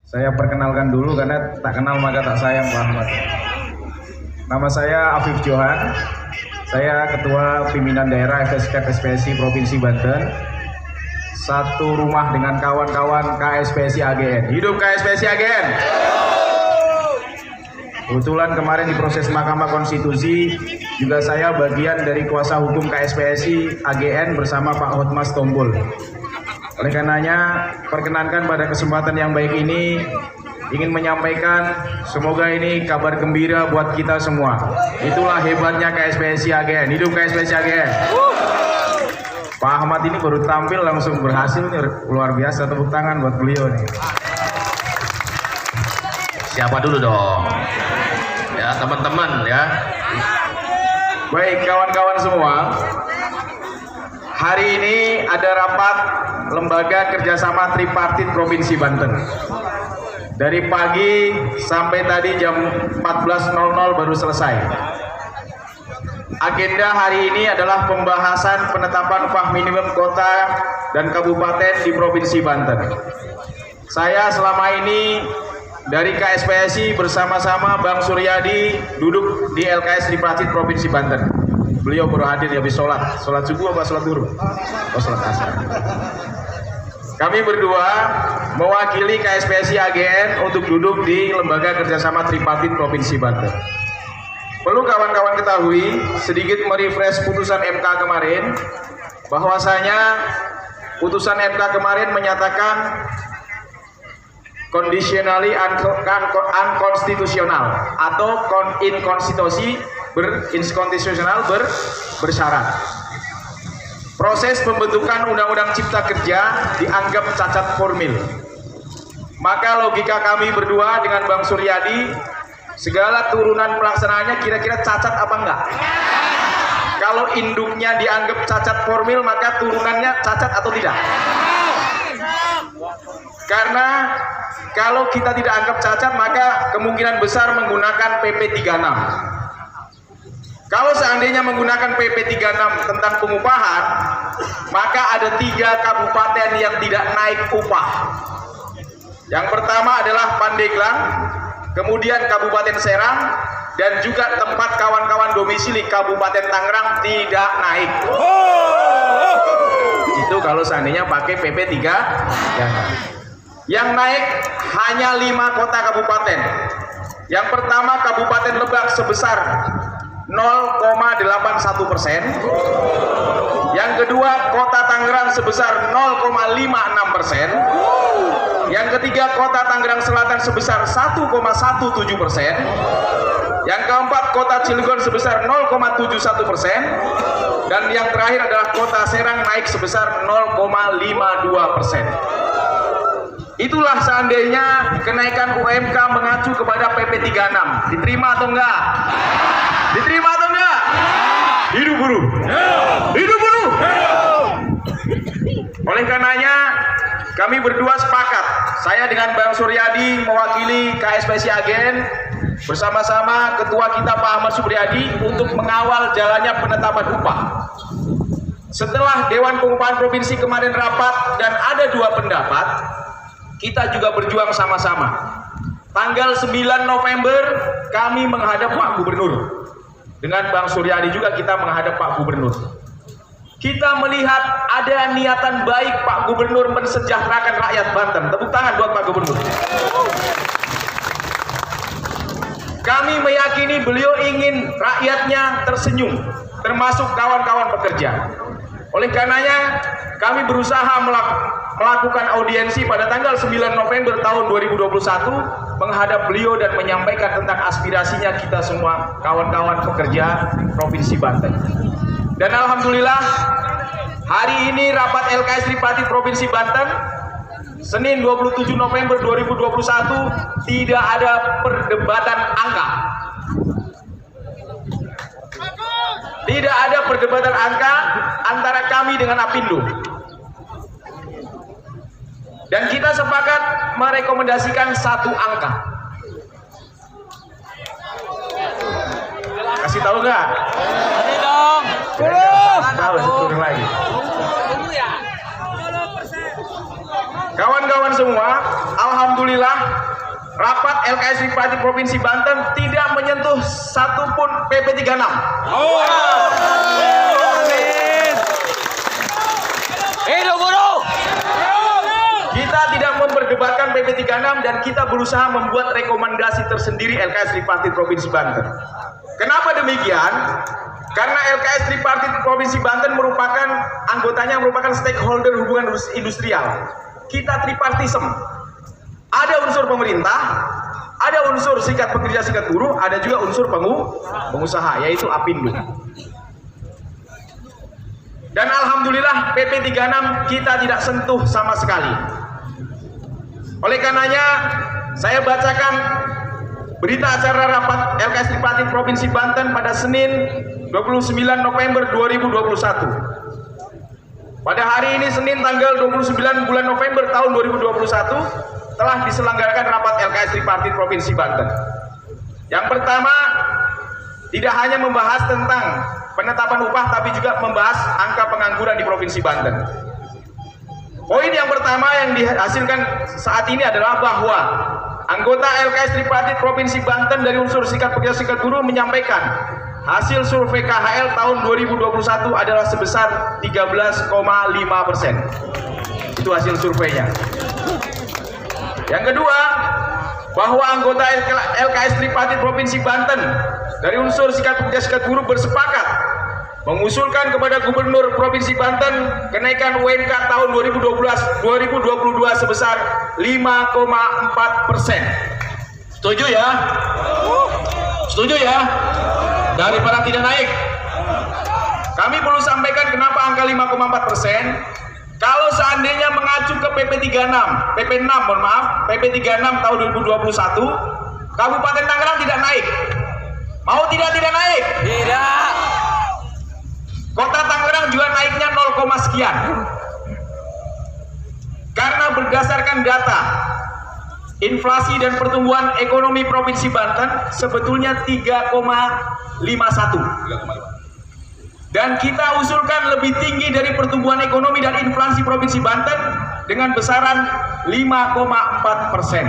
Saya perkenalkan dulu karena tak kenal maka tak sayang Pak Ahmad. Nama saya Afif Johan. Saya Ketua Pimpinan Daerah FSK SPSI Provinsi Banten. Satu rumah dengan kawan-kawan KSPSI AGN. Hidup KSPSI AGN. Kebetulan kemarin di proses Mahkamah Konstitusi juga saya bagian dari kuasa hukum KSPSI AGN bersama Pak Hotmas Tompul. Oleh karenanya, perkenankan pada kesempatan yang baik ini ingin menyampaikan semoga ini kabar gembira buat kita semua. Itulah hebatnya KSPSI AGN. Hidup KSPSI AGN. Pak Ahmad ini baru tampil langsung berhasil nih, luar biasa, tepuk tangan buat beliau nih. Siapa dulu dong? Ya teman-teman ya. Baik kawan-kawan semua. Hari ini ada rapat Lembaga Kerjasama Tripartit Provinsi Banten. Dari pagi sampai tadi jam 14.00 baru selesai. Agenda hari ini adalah pembahasan penetapan upah minimum kota dan kabupaten di Provinsi Banten. Saya selama ini dari KSPSI bersama-sama Bang Suryadi duduk di LKS Tripartit Provinsi Banten. Beliau baru hadir habis sholat subuh apa sholat duhur? Oh, sholat asar. Kami berdua mewakili KSPSI AGN untuk duduk di Lembaga Kerjasama Tripartit Provinsi Banten. Perlu kawan-kawan ketahui, sedikit merefresh putusan MK kemarin, bahwasanya putusan MK kemarin menyatakan conditionally unconstitutional atau inkonstitusional bersyarat. Proses pembentukan Undang-Undang Cipta Kerja dianggap cacat formil. Maka logika kami berdua dengan Bang Suryadi, segala turunan pelaksanaannya kira-kira cacat apa enggak? Kalau induknya dianggap cacat formil, maka turunannya cacat atau tidak? Karena kalau kita tidak anggap cacat, maka kemungkinan besar menggunakan PP 36. Kalau seandainya menggunakan PP 36 tentang pengupahan, maka ada 3 kabupaten yang tidak naik upah. Yang pertama adalah Pandeglang, kemudian Kabupaten Serang, dan juga tempat kawan-kawan domisili Kabupaten Tangerang tidak naik. Itu kalau seandainya pakai PP 3. Yang naik hanya 5 kota kabupaten. Yang pertama Kabupaten Lebak sebesar 0,81%. Yang kedua Kota Tangerang sebesar 0,56%. Yang ketiga Kota Tangerang Selatan sebesar 1,17%. Yang keempat Kota Cilegon sebesar 0,71%. Dan yang terakhir adalah Kota Serang naik sebesar 0,52%. Itulah seandainya kenaikan UMK mengacu kepada PP 36. Diterima atau enggak? Diterima atau enggak? Hidup buruh. Hidup buruh. Oleh karenanya kami berdua sepakat. Saya dengan Bang Suryadi mewakili KSPSI AGN bersama-sama ketua kita Pak Ahmad Supriyadi untuk mengawal jalannya penetapan upah. Setelah Dewan Pengupahan Provinsi kemarin rapat dan ada 2 pendapat, kita juga berjuang sama-sama. Tanggal 9 November kami menghadap Pak Gubernur. Dengan Bang Suryadi juga kita menghadap Pak Gubernur. Kita melihat ada niatan baik Pak Gubernur mensejahterakan rakyat Banten. Tepuk tangan buat Pak Gubernur. Kami meyakini beliau ingin rakyatnya tersenyum, termasuk kawan-kawan pekerja. Oleh karenanya kami berusaha melakukan audiensi pada tanggal 9 November tahun 2021 menghadap beliau dan menyampaikan tentang aspirasinya kita semua kawan-kawan pekerja Provinsi Banten. Dan alhamdulillah hari ini rapat LKS Tripartit Provinsi Banten Senin 27 November 2021 tidak ada perdebatan angka. Tidak ada perdebatan angka antara kami dengan Apindo. Dan kita sepakat merekomendasikan 1 angka. Kasih tahu nggak? Kasih dong. Tahu turun lagi. Kawan-kawan semua, alhamdulillah rapat LKS Tripartit Provinsi Banten tidak menyentuh satupun PP 36. Hidup buruh. Kita tidak memperdebatkan PP 36 dan kita berusaha membuat rekomendasi tersendiri LKS Tripartit Provinsi Banten. Kenapa demikian? Karena LKS Tripartit Provinsi Banten anggotanya merupakan stakeholder hubungan industrial. Kita tripartism. Ada unsur pemerintah, ada unsur serikat pekerja, serikat buruh, ada juga unsur pengusaha, yaitu Apindo. Dan alhamdulillah PP 36 kita tidak sentuh sama sekali. Oleh karenanya saya bacakan berita acara rapat LKS Tripartit Provinsi Banten pada Senin 29 November 2021. Pada hari ini Senin tanggal 29 bulan November tahun 2021 telah diselenggarakan rapat LKS Tripartit Provinsi Banten. Yang pertama, tidak hanya membahas tentang penetapan upah tapi juga membahas angka pengangguran di Provinsi Banten. Poin yang pertama yang dihasilkan saat ini adalah bahwa anggota LKS Tripartit Provinsi Banten dari unsur serikat pekerja serikat buruh menyampaikan hasil survei KHL tahun 2021 adalah sebesar 13,5%. Itu hasil surveinya. Yang kedua, bahwa anggota LKS Tripartit Provinsi Banten dari unsur serikat pekerja serikat buruh bersepakat mengusulkan kepada Gubernur Provinsi Banten kenaikan UMK tahun 2022 sebesar 5,4%. Setuju ya? Setuju ya? Daripada tidak naik. Kami perlu sampaikan kenapa angka 5,4%. Kalau seandainya mengacu ke PP 36, PP 6 mohon maaf, PP 36 tahun 2021, Kabupaten Tangerang tidak naik. Mau tidak naik? Tidak. Kota Tangerang juga naiknya 0, sekian. Karena berdasarkan data inflasi dan pertumbuhan ekonomi Provinsi Banten sebetulnya 3,51. Dan kita usulkan lebih tinggi dari pertumbuhan ekonomi dan inflasi Provinsi Banten dengan besaran 5,4%.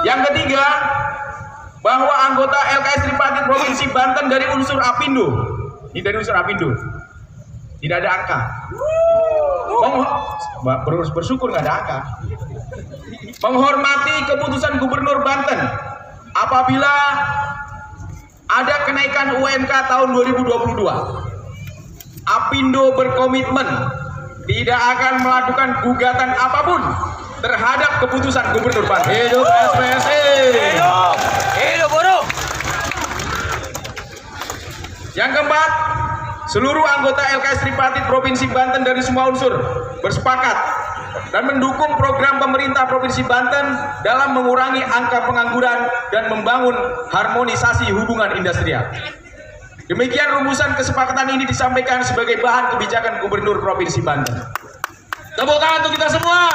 Yang ketiga, bahwa anggota LKS Tripartit Provinsi Banten dari unsur Apindo, ini dari unsur Apindo, tidak ada angka. Bersyukur nggak ada angka. Menghormati keputusan Gubernur Banten apabila ada kenaikan UMK tahun 2022. Apindo berkomitmen tidak akan melakukan gugatan apapun terhadap keputusan Gubernur Banten. Hidup SPSI. Hidup buruh. Yang keempat, seluruh anggota LKS Tripartit Provinsi Banten dari semua unsur bersepakat dan mendukung program pemerintah Provinsi Banten dalam mengurangi angka pengangguran dan membangun harmonisasi hubungan industrial. Demikian rumusan kesepakatan ini disampaikan sebagai bahan kebijakan Gubernur Provinsi Banten. Tepuk tangan untuk kita semua.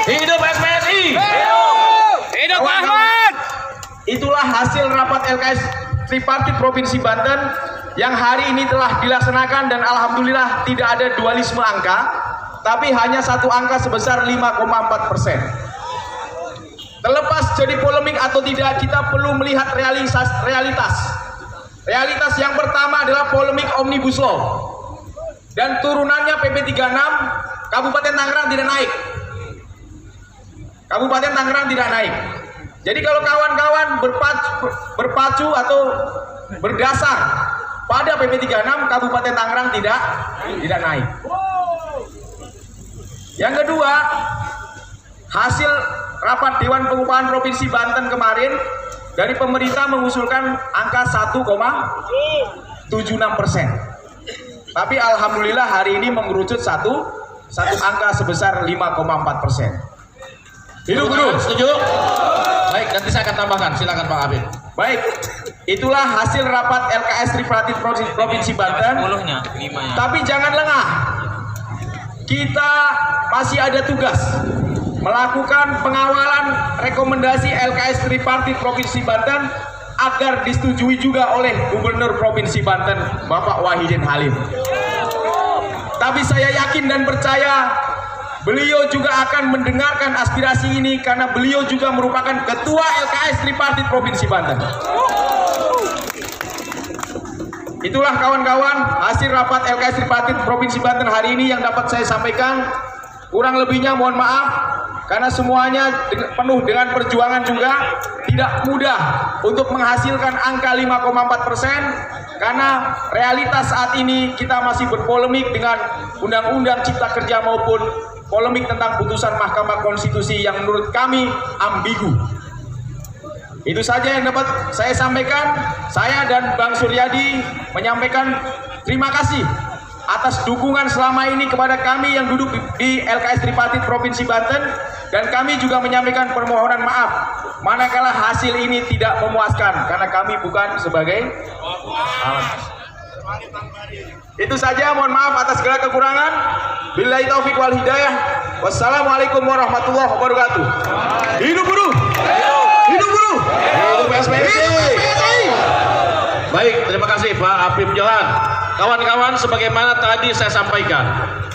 Hidup SPSI. Hidup Ahmad. Itulah hasil rapat LKS Tripartit Provinsi Banten yang hari ini telah dilaksanakan dan alhamdulillah tidak ada dualisme angka, tapi hanya satu angka sebesar 5,4%. Terlepas jadi polemik atau tidak, kita perlu melihat realitas. Realitas yang pertama adalah polemik Omnibus Law dan turunannya PP 36, Kabupaten Tangerang tidak naik. Kabupaten Tangerang tidak naik. Jadi kalau kawan-kawan berpacu atau berdasar pada PP 36, Kabupaten Tangerang tidak naik. Yang kedua, hasil rapat Dewan Pengupahan Provinsi Banten kemarin dari pemerintah mengusulkan angka 1,76%. Tapi alhamdulillah hari ini mengerucut satu angka sebesar 5,4%. Hidup buruh. Setuju? Baik, nanti saya akan tambahkan. Silakan Pak Abid. Baik, itulah hasil rapat LKS Tripartit Provinsi Banten. Tapi jangan lengah. Kita masih ada tugas melakukan pengawalan rekomendasi LKS Tripartit Provinsi Banten agar disetujui juga oleh Gubernur Provinsi Banten Bapak Wahidin Halim. Tapi saya yakin dan percaya beliau juga akan mendengarkan aspirasi ini karena beliau juga merupakan Ketua LKS Tripartit Provinsi Banten. Itulah kawan-kawan hasil rapat LKS Tripartit Provinsi Banten hari ini yang dapat saya sampaikan. Kurang lebihnya mohon maaf karena semuanya penuh dengan perjuangan juga. Tidak mudah untuk menghasilkan angka 5,4% karena realitas saat ini kita masih berpolemik dengan Undang-Undang Cipta Kerja maupun polemik tentang putusan Mahkamah Konstitusi yang menurut kami ambigu. Itu saja yang dapat saya sampaikan. Saya dan Bang Suryadi menyampaikan terima kasih atas dukungan selama ini kepada kami yang duduk di LKS Tripartit Provinsi Banten, dan kami juga menyampaikan permohonan maaf manakala hasil ini tidak memuaskan karena kami bukan sebagai Itu saja, mohon maaf atas segala kekurangan. Billahi taufik wal hidayah. Wassalamualaikum warahmatullahi wabarakatuh. Hidup buruh. Hidup buruh. Hidup SPSI. Baik, terima kasih Pak Apip Johan. Kawan-kawan, sebagaimana tadi saya sampaikan,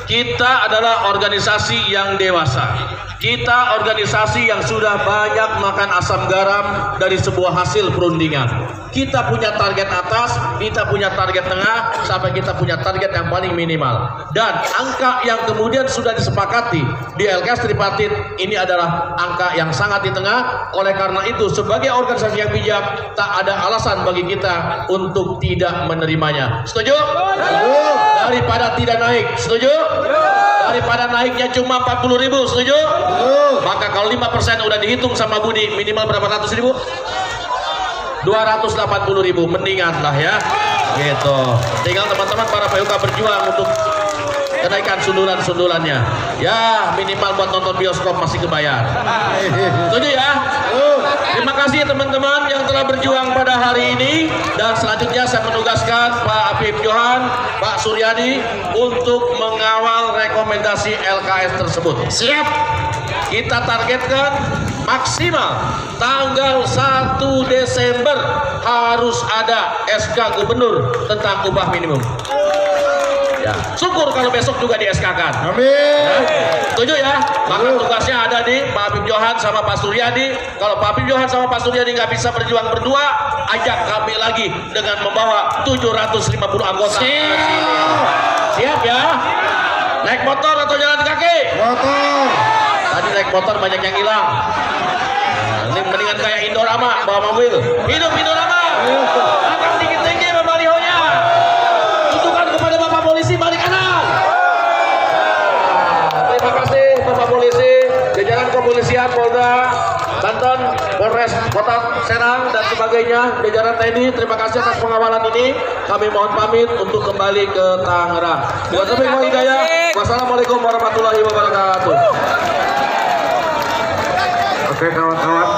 kita adalah organisasi yang dewasa. Kita organisasi yang sudah banyak makan asam garam dari sebuah hasil perundingan. Kita punya target atas, kita punya target tengah, sampai kita punya target yang paling minimal. Dan angka yang kemudian sudah disepakati di LKS Tripartit ini adalah angka yang sangat di tengah. Oleh karena itu, sebagai organisasi yang bijak, tak ada alasan bagi kita untuk tidak menerimanya. Setuju? Daripada tidak naik, setuju? Daripada naiknya cuma 40.000, setuju? Maka kalau 5% udah dihitung sama Budi, minimal berapa ratus ribu? 280.000, mendingan lah ya. Gitu. Tinggal teman-teman para PUK berjuang untuk kenaikan sundulan-sundulannya. Ya, minimal buat nonton bioskop masih kebayar. Setuju ya? Terima kasih teman-teman yang telah berjuang pada hari ini. Dan selanjutnya saya menugaskan Pak Apip Johan, Pak Suryadi untuk mengawal rekomendasi LKS tersebut. Siap. Kita targetkan maksimal tanggal 1 Desember harus ada SK Gubernur tentang upah minimum. Ya, syukur kalau besok juga di SK-kan. Amin. Ya, setuju ya? Maka tugasnya ada di Pak Apip Johan sama Pak Suryadi. Kalau Pak Apip Johan sama Pak Suryadi nggak bisa berjuang berdua, ajak kami lagi dengan membawa 750 anggota. Siap ya? Naik motor atau jalan kaki? Motor. Tadi naik motor banyak yang hilang. Nah, ini mendingan kayak Indorama bawa mobil. Hidup Indorama. Angkat tinggi-tinggi balihonya. Tujukan kepada Bapak Polisi balik kanan. Terima kasih Bapak Polisi, jajaran kepolisian Polda Banten, Polres Kota Serang dan sebagainya, jajaran TNI. Terima kasih atas pengawalan ini. Kami mohon pamit untuk kembali ke Tangerang. Wassalamualaikum warahmatullahi wabarakatuh. Oke kawan-kawan.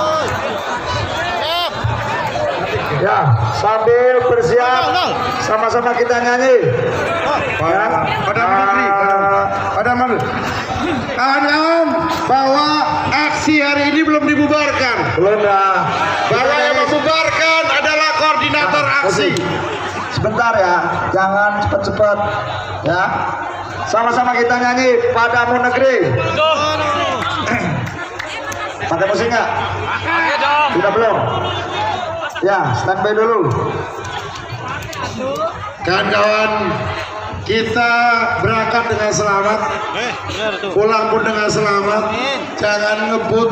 Ya, sambil bersiap sama-sama kita nyanyi. Kawan-kawan, bahwa aksi hari ini belum dibubarkan. Belum dah. Bahwa yang membubarkan adalah koordinator aksi. Sebentar ya, jangan cepat-cepat. Ya, sama-sama kita nyanyi Padamu Negeri. Pakai musik nggak? Sudah belum? Ya, standby dulu. Kawan-kawan, kita berangkat dengan selamat, pulang pun dengan selamat. Jangan ngebut